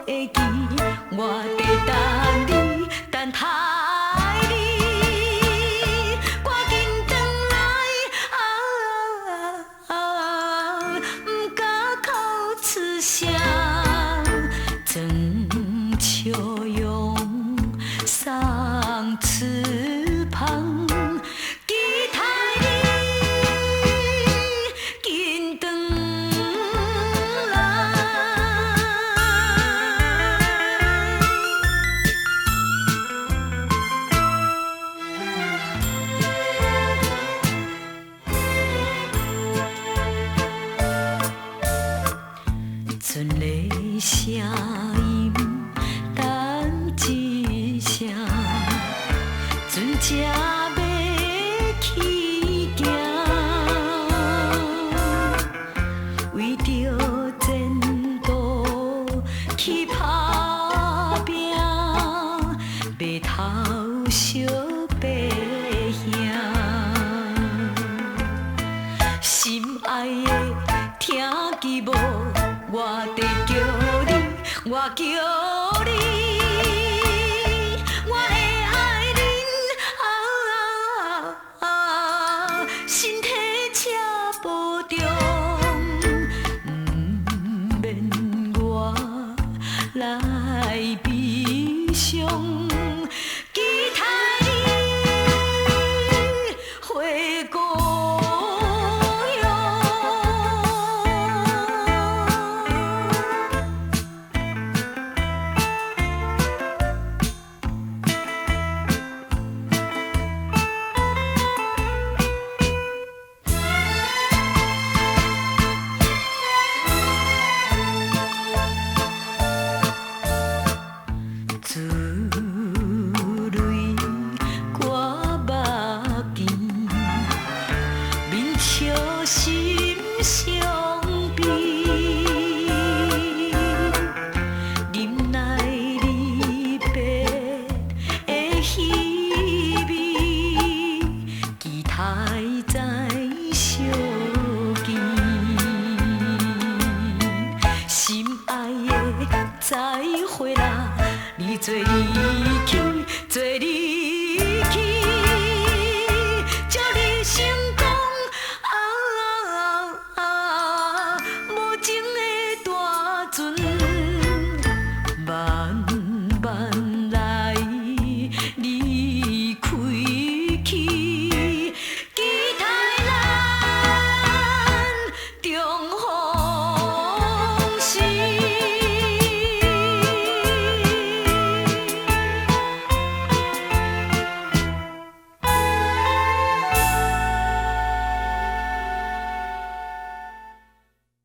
会记，我在等你，等待你，赶紧转来不敢口出声，曾笑容送翅膀。期待你紧转来。阵的声音，等一声，阵才要起行。为着前途去打拼，袂偷小白兄。心爱的，听见无？我在叫你，我叫你，我的爱人身体车无重，不免我来悲伤。期待你回故乡。珠泪挂目间，面笑心伤。